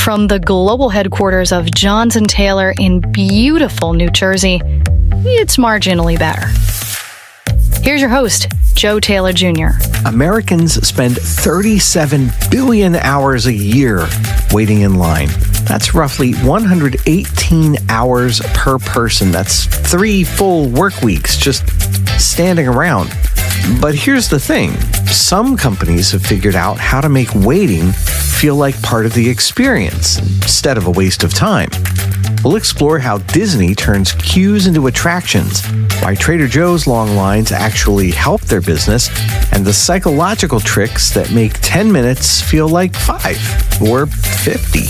From the global headquarters of Johnson Taylor in beautiful New Jersey, it's Marginally Better. Here's your host, Joe Taylor Jr. Americans spend 37 billion hours a year waiting in line. That's roughly 118 hours per person. That's 3 full work weeks just standing around. But here's the thing. Some companies have figured out how to make waiting feel like part of the experience instead of a waste of time. We'll explore how Disney turns queues into attractions, why Trader Joe's long lines actually help their business, and the psychological tricks that make 10 minutes feel like 5 or 50.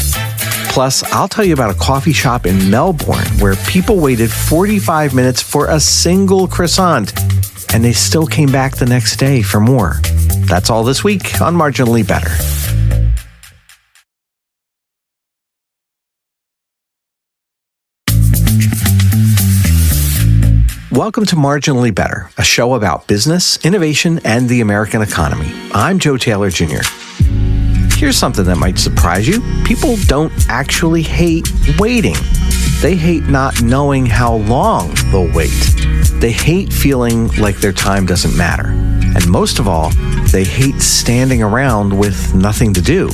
Plus, I'll tell you about a coffee shop in Melbourne where people waited 45 minutes for a single croissant, and they still came back the next day for more. That's all this week on Marginally Better. Welcome to Marginally Better, a show about business, innovation, and the American economy. I'm Joe Taylor Jr. Here's something that might surprise you. People don't actually hate waiting. They hate not knowing how long they'll wait. They hate feeling like their time doesn't matter. And most of all, they hate standing around with nothing to do.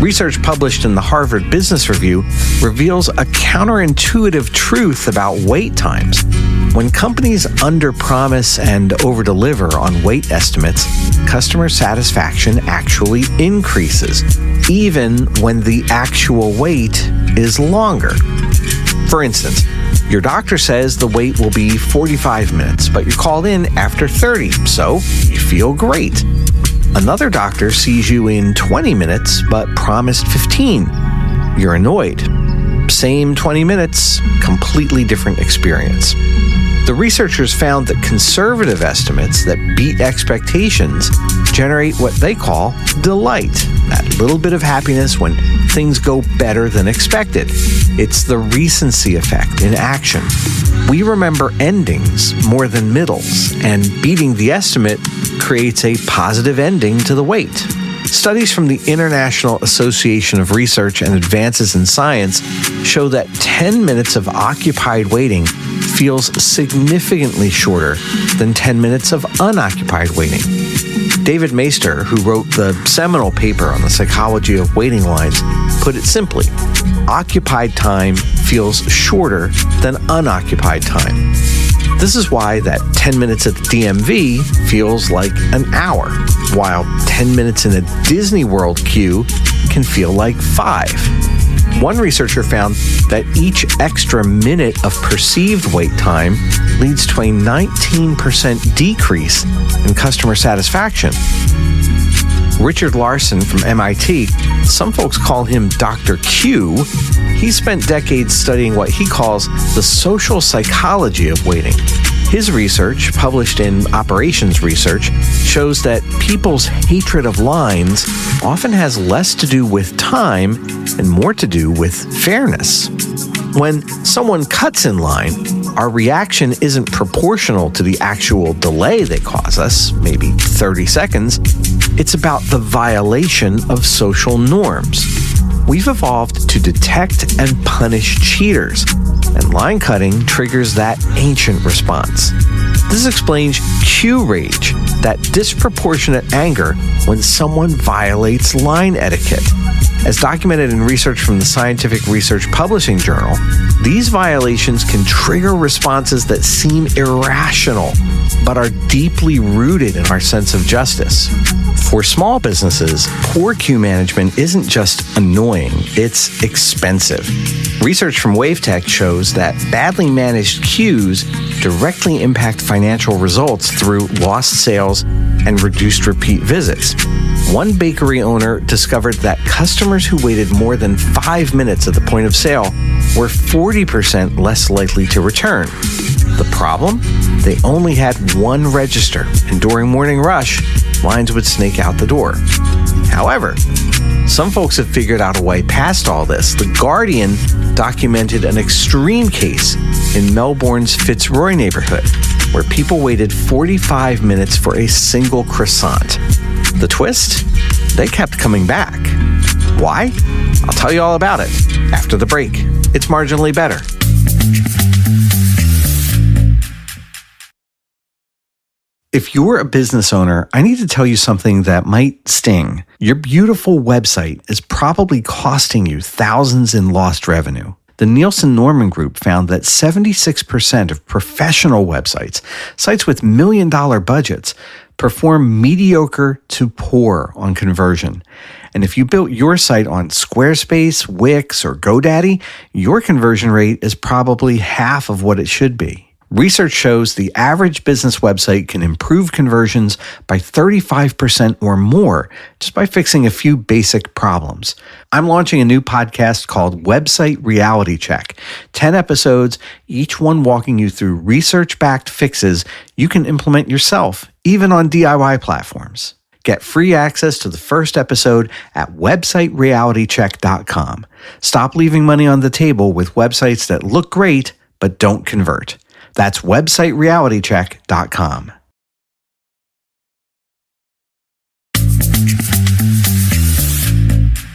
Research published in the Harvard Business Review reveals a counterintuitive truth about wait times. When companies underpromise and overdeliver on wait estimates, customer satisfaction actually increases, even when the actual wait is longer. For instance, your doctor says the wait will be 45 minutes, but you're called in after 30, so you feel great. Another doctor sees you in 20 minutes, but promised 15. You're annoyed. Same 20 minutes, completely different experience. The researchers found that conservative estimates that beat expectations generate what they call delight, that little bit of happiness when things go better than expected. It's the recency effect in action. We remember endings more than middles, and beating the estimate creates a positive ending to the wait. Studies from the International Association of Research and Advances in Science show that 10 minutes of occupied waiting feels significantly shorter than 10 minutes of unoccupied waiting. David Maister, who wrote the seminal paper on the psychology of waiting lines, put it simply: occupied time feels shorter than unoccupied time. This is why that 10 minutes at the DMV feels like an hour, while 10 minutes in a Disney World queue can feel like 5. One researcher found that each extra minute of perceived wait time leads to a 19% decrease in customer satisfaction. Richard Larson from MIT, some folks call him Dr. Q. He spent decades studying what he calls the social psychology of waiting. His research, published in Operations Research, shows that people's hatred of lines often has less to do with time and more to do with fairness. When someone cuts in line, our reaction isn't proportional to the actual delay they cause us, maybe 30 seconds. It's about the violation of social norms. We've evolved to detect and punish cheaters, and line cutting triggers that ancient response. This explains queue rage, that disproportionate anger when someone violates line etiquette. As documented in research from the Scientific Research Publishing Journal, these violations can trigger responses that seem irrational, but are deeply rooted in our sense of justice. For small businesses, poor queue management isn't just annoying, it's expensive. Research from WaveTech shows that badly managed queues directly impact financial results through lost sales and reduced repeat visits. One bakery owner discovered that customers who waited more than 5 minutes at the point of sale were 40% less likely to return. The problem? They only had one register, and during morning rush, lines would snake out the door. However, some folks have figured out a way past all this. The Guardian documented an extreme case in Melbourne's Fitzroy neighborhood, where people waited 45 minutes for a single croissant. The twist? They kept coming back. Why? I'll tell you all about it after the break. It's Marginally Better. If you're a business owner, I need to tell you something that might sting. Your beautiful website is probably costing you thousands in lost revenue. The Nielsen-Norman Group found that 76% of professional websites, sites with million-dollar budgets, perform mediocre to poor on conversion. And if you built your site on Squarespace, Wix, or GoDaddy, your conversion rate is probably half of what it should be. Research shows the average business website can improve conversions by 35% or more just by fixing a few basic problems. I'm launching a new podcast called Website Reality Check. 10 episodes, each one walking you through research-backed fixes you can implement yourself, even on DIY platforms. Get free access to the first episode at websiterealitycheck.com. Stop leaving money on the table with websites that look great but don't convert. That's websiterealitycheck.com.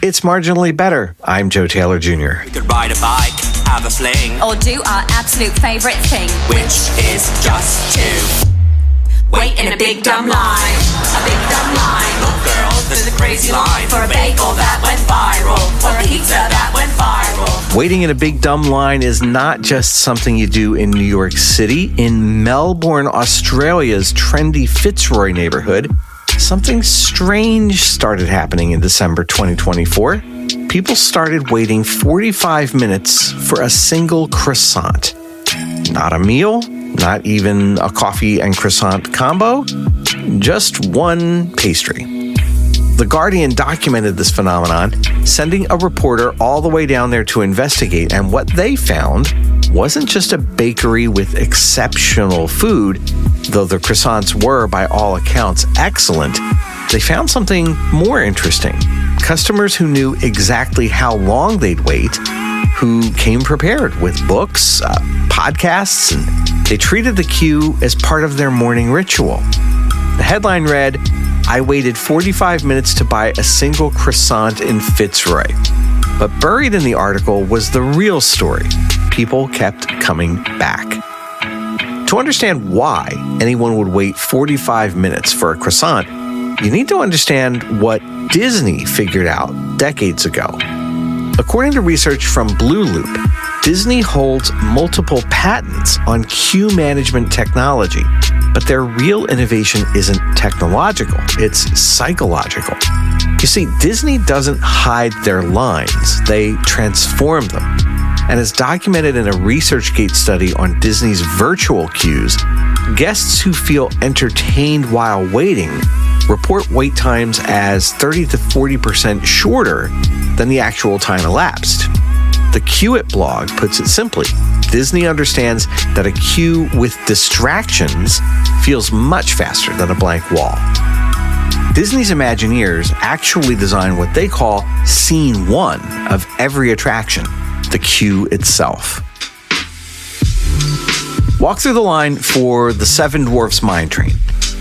It's Marginally Better. I'm Joe Taylor Jr. We could ride a bike, have a fling, or do our absolute favorite thing, which is just to wait in a big dumb line. A big dumb line of girls. There's a crazy line for a bagel that went viral, or a pizza that went viral. Waiting in a big dumb line is not just something you do in New York City. In Melbourne, Australia's trendy Fitzroy neighborhood, something strange started happening in December 2024. People started waiting 45 minutes for a single croissant. Not a meal, not even a coffee and croissant combo, just one pastry. The Guardian documented this phenomenon, sending a reporter all the way down there to investigate, and what they found wasn't just a bakery with exceptional food, though the croissants were, by all accounts, excellent. They found something more interesting. Customers who knew exactly how long they'd wait, who came prepared with books, podcasts, and they treated the queue as part of their morning ritual. The headline read, "I waited 45 minutes to buy a single croissant in Fitzroy." But buried in the article was the real story. People kept coming back. To understand why anyone would wait 45 minutes for a croissant, you need to understand what Disney figured out decades ago. According to research from Blue Loop, Disney holds multiple patents on queue management technology, but their real innovation isn't technological, it's psychological. You see, Disney doesn't hide their lines, they transform them. And as documented in a ResearchGate study on Disney's virtual queues, guests who feel entertained while waiting report wait times as 30 to 40% shorter than the actual time elapsed. The Queue It blog puts it simply, Disney understands that a queue with distractions feels much faster than a blank wall. Disney's Imagineers actually designed what they call Scene 1 of every attraction, the queue itself. Walk through the line for the Seven Dwarfs Mine Train,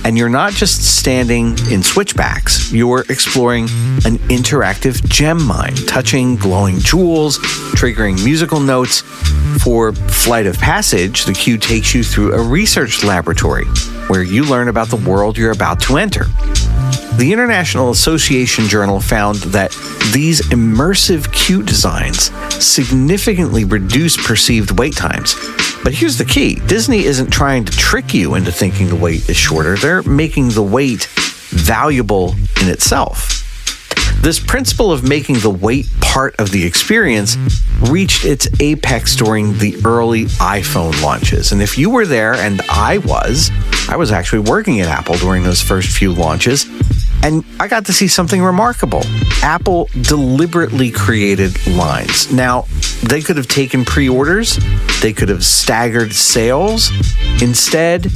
and you're not just standing in switchbacks, you're exploring an interactive gem mine, touching glowing jewels, triggering musical notes. For Flight of Passage, the queue takes you through a research laboratory where you learn about the world you're about to enter. The International Association Journal found that these immersive queue designs significantly reduce perceived wait times. But here's the key. Disney isn't trying to trick you into thinking the wait is shorter. They're making the wait valuable in itself. This principle of making the wait part of the experience reached its apex during the early iPhone launches. And if you were there, and I was actually working at Apple during those first few launches, and I got to see something remarkable. Apple deliberately created lines. Now, they could have taken pre-orders, they could have staggered sales. Instead,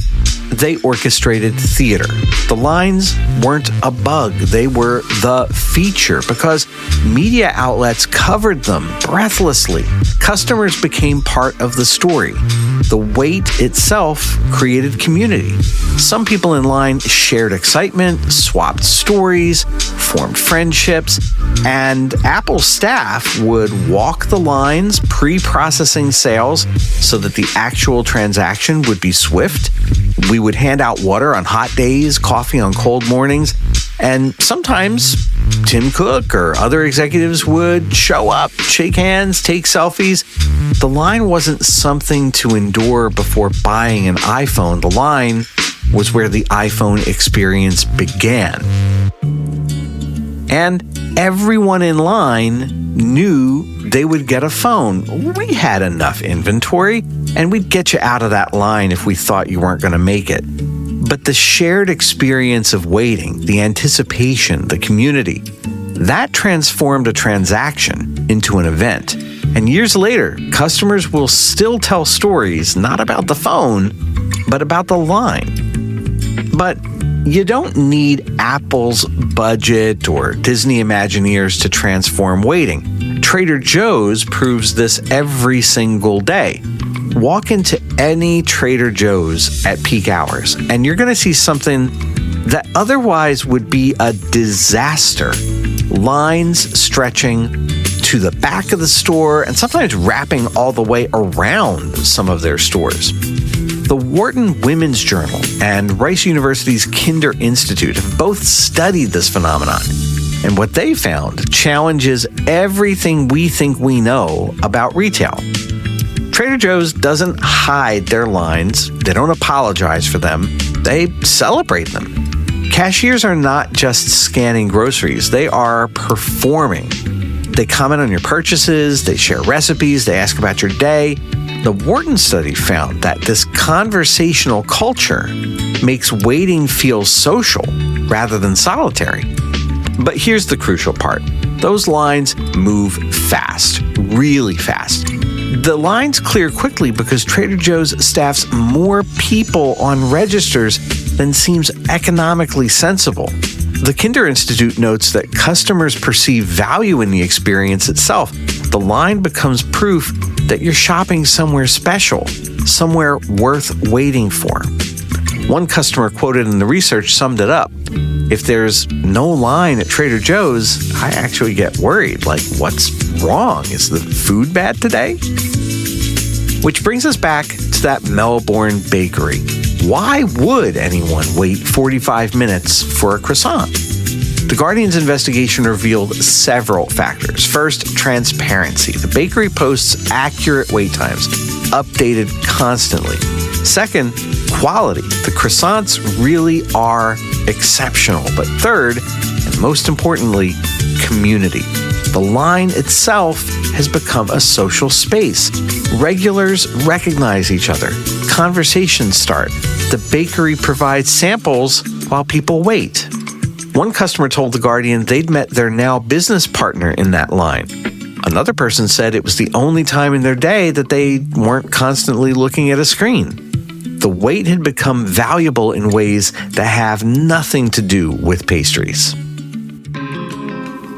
they orchestrated theater. The lines weren't a bug, they were the feature because media outlets covered them breathlessly. Customers became part of the story. The wait itself created community. Some people in line shared excitement, swapped stories, formed friendships, and Apple staff would walk the lines, pre-processing sales so that the actual transaction would be swift. We would hand out water on hot days, coffee on cold mornings, and sometimes Tim Cook or other executives would show up, shake hands, take selfies. The line wasn't something to endure before buying an iPhone. The line was where the iPhone experience began. And everyone in line knew they would get a phone. We had enough inventory, and we'd get you out of that line if we thought you weren't going to make it. But the shared experience of waiting, the anticipation, the community, that transformed a transaction into an event. And years later, customers will still tell stories not about the phone, but about the line. But you don't need Apple's budget or Disney Imagineers to transform waiting. Trader Joe's proves this every single day. Walk into any Trader Joe's at peak hours, and you're going to see something that otherwise would be a disaster. Lines stretching to the back of the store and sometimes wrapping all the way around some of their stores. The Wharton Women's Journal and Rice University's Kinder Institute have both studied this phenomenon. And what they found challenges everything we think we know about retail. Trader Joe's doesn't hide their lines. They don't apologize for them. They celebrate them. Cashiers are not just scanning groceries. They are performing. They comment on your purchases. They share recipes. They ask about your day. The Wharton study found that this conversational culture makes waiting feel social rather than solitary. But here's the crucial part. Those lines move fast, really fast. The lines clear quickly because Trader Joe's staffs more people on registers than seems economically sensible. The Kinder Institute notes that customers perceive value in the experience itself. The line becomes proof that you're shopping somewhere special, somewhere worth waiting for. One customer quoted in the research summed it up. If there's no line at Trader Joe's, I actually get worried. Like, what's wrong? Is the food bad today? Which brings us back to that Melbourne bakery. Why would anyone wait 45 minutes for a croissant? The Guardian's investigation revealed several factors. First, transparency. The bakery posts accurate wait times, updated constantly. Second, quality. The croissants really are exceptional. But third, and most importantly, community. The line itself has become a social space. Regulars recognize each other. Conversations start. The bakery provides samples while people wait. One customer told The Guardian they'd met their now business partner in that line. Another person said it was the only time in their day that they weren't constantly looking at a screen. The wait had become valuable in ways that have nothing to do with pastries.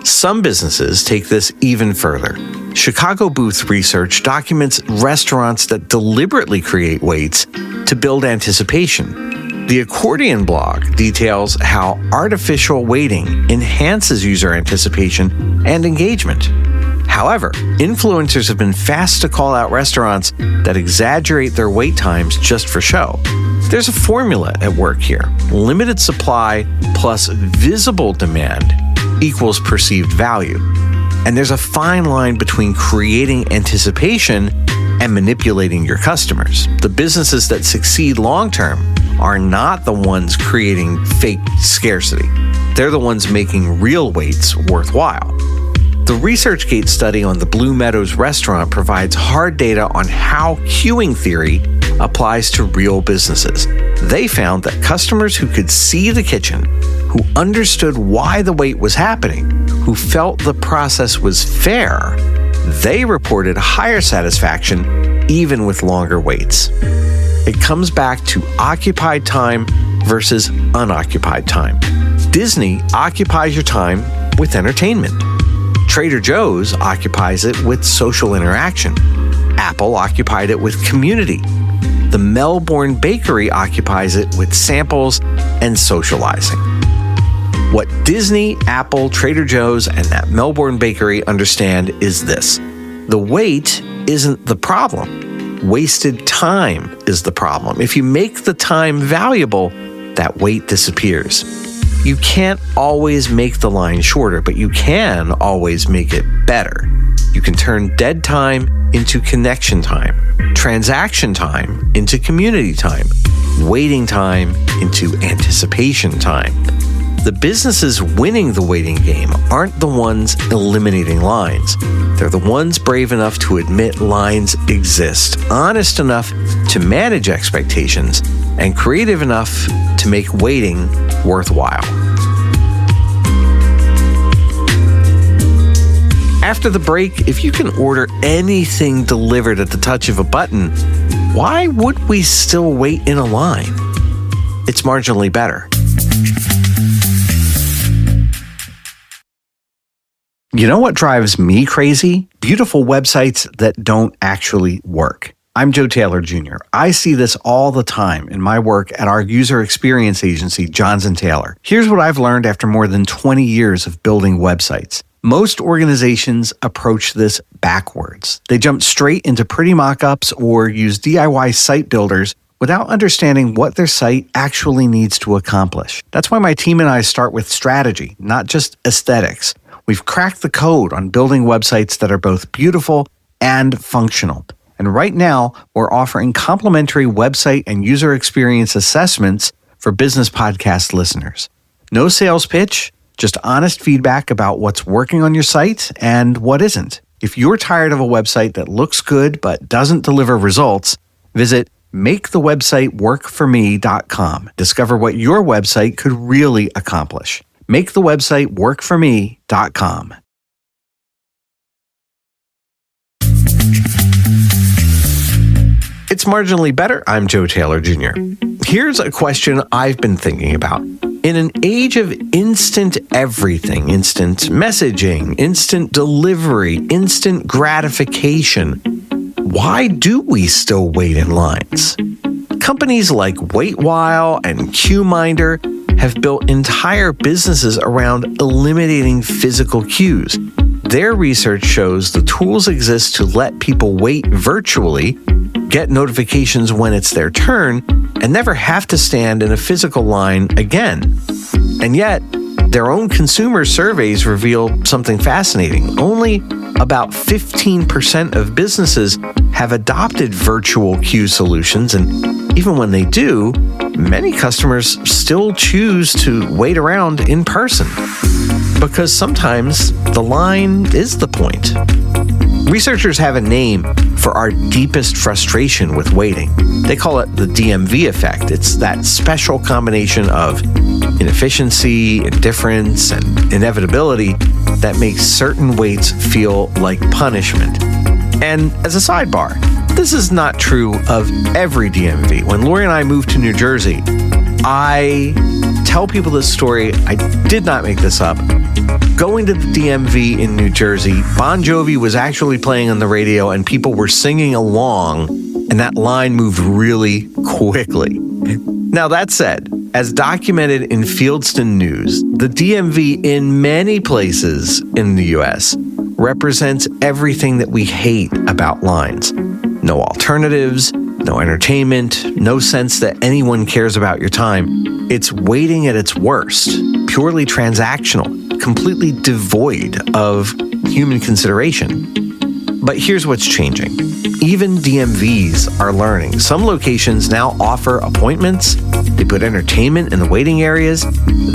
Some businesses take this even further. Chicago Booth research documents restaurants that deliberately create waits to build anticipation. The Accordion blog details how artificial waiting enhances user anticipation and engagement. However, influencers have been fast to call out restaurants that exaggerate their wait times just for show. There's a formula at work here. Limited supply plus visible demand equals perceived value. And there's a fine line between creating anticipation and manipulating your customers. The businesses that succeed long-term are not the ones creating fake scarcity. They're the ones making real waits worthwhile. The ResearchGate study on the Blue Meadows restaurant provides hard data on how queuing theory applies to real businesses. They found that customers who could see the kitchen, who understood why the wait was happening, who felt the process was fair, they reported higher satisfaction even with longer waits. It comes back to occupied time versus unoccupied time. Disney occupies your time with entertainment. Trader Joe's occupies it with social interaction. Apple occupied it with community. The Melbourne bakery occupies it with samples and socializing. What Disney, Apple, Trader Joe's, and that Melbourne bakery understand is this: the wait isn't the problem. Wasted time is the problem. If you make the time valuable, that wait disappears. You can't always make the line shorter, but you can always make it better. You can turn dead time into connection time, transaction time into community time, waiting time into anticipation time. The businesses winning the waiting game aren't the ones eliminating lines. They're the ones brave enough to admit lines exist, honest enough to manage expectations, and creative enough to make waiting worthwhile. After the break, if you can order anything delivered at the touch of a button, why would we still wait in a line? It's Marginally Better. You know what drives me crazy? Beautiful websites that don't actually work. I'm Joe Taylor Jr. I see this all the time in my work at our user experience agency, Johns & Taylor. Here's what I've learned after more than 20 years of building websites. Most organizations approach this backwards. They jump straight into pretty mock-ups or use DIY site builders without understanding what their site actually needs to accomplish. That's why my team and I start with strategy, not just aesthetics. We've cracked the code on building websites that are both beautiful and functional. And right now, we're offering complimentary website and user experience assessments for business podcast listeners. No sales pitch, just honest feedback about what's working on your site and what isn't. If you're tired of a website that looks good but doesn't deliver results, visit makethewebsiteworkforme.com. Discover what your website could really accomplish. makethewebsiteworkforme.com. It's Marginally Better. I'm Joe Taylor Jr. Here's a question I've been thinking about. In an age of instant everything, instant messaging, instant delivery, instant gratification, why do we still wait in lines? Companies like Waitwhile and QMinder have built entire businesses around eliminating physical cues. Their research shows the tools exist to let people wait virtually, get notifications when it's their turn, and never have to stand in a physical line again. And yet, their own consumer surveys reveal something fascinating. Only about 15% of businesses have adopted virtual queue solutions, and even when they do, many customers still choose to wait around in person. Because sometimes the line is the point. Researchers have a name for our deepest frustration with waiting. They call it the DMV effect. It's that special combination of inefficiency, indifference, and inevitability that makes certain waits feel like punishment. And as a sidebar, this is not true of every DMV. When Lori and I moved to New Jersey, I tell people this story. I did not make this up. Going to the DMV in New Jersey, Bon Jovi was actually playing on the radio and people were singing along, and that line moved really quickly. Now, that said, as documented in Fieldston News, the DMV in many places in the U.S. represents everything that we hate about lines. No alternatives, no entertainment, no sense that anyone cares about your time. It's waiting at its worst, purely transactional, completely devoid of human consideration. But here's what's changing. Even DMVs are learning. Some locations now offer appointments. They put entertainment in the waiting areas.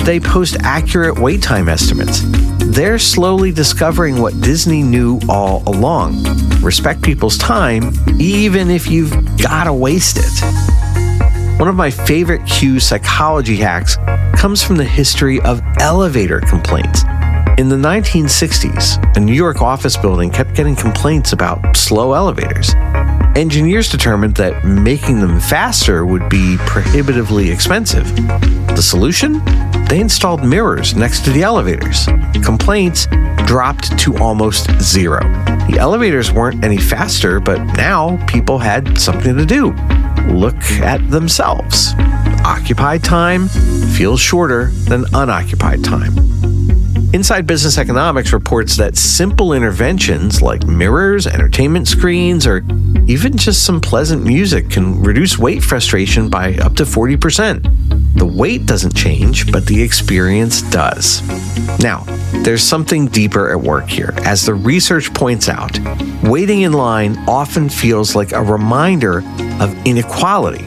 They post accurate wait time estimates. They're slowly discovering what Disney knew all along. Respect people's time, even if you've got to waste it. One of my favorite queue psychology hacks comes from the history of elevator complaints. In the 1960s, a New York office building kept getting complaints about slow elevators. Engineers determined that making them faster would be prohibitively expensive. The solution? They installed mirrors next to the elevators. Complaints dropped to almost zero. The elevators weren't any faster, but now people had something to do. look at themselves. Occupied time feels shorter than unoccupied time. Inside Business Economics reports that simple interventions like mirrors, entertainment screens, or even just some pleasant music can reduce weight frustration by up to 40%. The weight doesn't change, but the experience does. Now, there's something deeper at work here. As the research points out, waiting in line often feels like a reminder of inequality.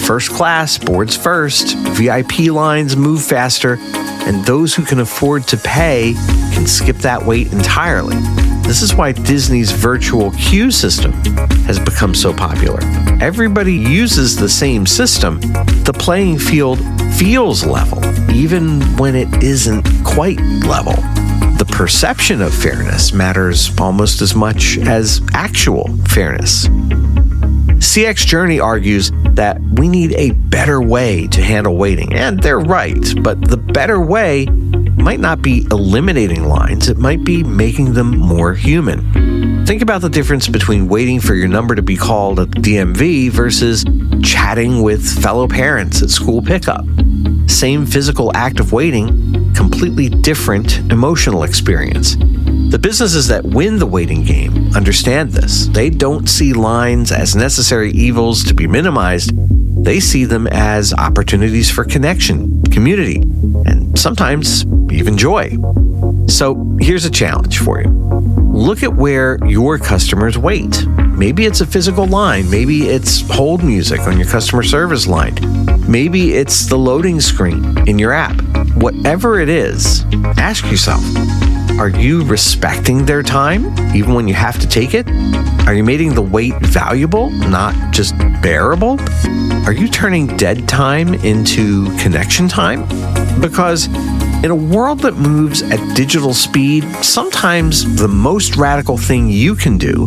First class boards first, VIP lines move faster, and those who can afford to pay can skip that wait entirely. This is why Disney's virtual queue system has become so popular. Everybody uses the same system. The playing field feels level, even when it isn't quite level. The perception of fairness matters almost as much as actual fairness. CX Journey argues that we need a better way to handle waiting, and they're right, but the better way might not be eliminating lines, it might be making them more human. Think about the difference between waiting for your number to be called at the DMV versus chatting with fellow parents at school pickup. Same physical act of waiting, completely different emotional experience. The businesses that win the waiting game understand this. They don't see lines as necessary evils to be minimized. They see them as opportunities for connection, community, and sometimes even joy. So here's a challenge for you. Look at where your customers wait. Maybe it's a physical line. Maybe it's hold music on your customer service line. Maybe it's the loading screen in your app. Whatever it is, ask yourself, are you respecting their time, even when you have to take it? Are you making the wait valuable, not just bearable? Are you turning dead time into connection time? Because in a world that moves at digital speed, sometimes the most radical thing you can do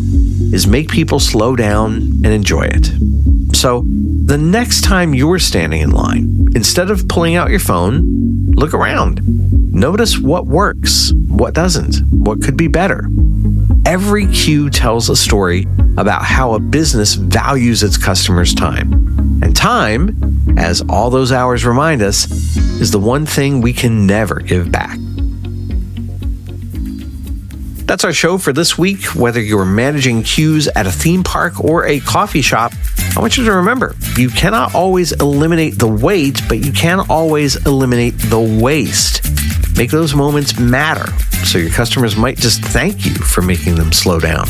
is make people slow down and enjoy it. So the next time you're standing in line, instead of pulling out your phone, look around. Notice what works, what doesn't, what could be better. Every queue tells a story about how a business values its customers' time. And time, as all those hours remind us, is the one thing we can never give back. That's our show for this week. Whether you're managing queues at a theme park or a coffee shop, I want you to remember, you cannot always eliminate the wait, but you can always eliminate the waste. Make those moments matter, so your customers might just thank you for making them slow down.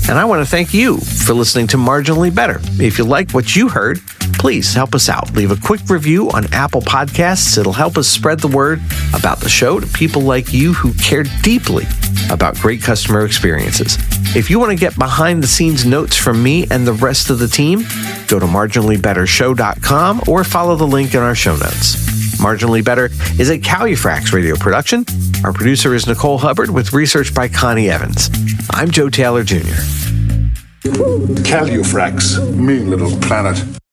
And I want to thank you for listening to Marginally Better. If you like what you heard, please help us out. Leave a quick review on Apple Podcasts. It'll help us spread the word about the show to people like you who care deeply about great customer experiences. If you want to get behind-the-scenes notes from me and the rest of the team, go to marginallybettershow.com or follow the link in our show notes. Marginally Better is a Calufrax radio production. Our producer is Nicole Hubbard with research by Connie Evans. I'm Joe Taylor Jr. Calufrax, mean little planet.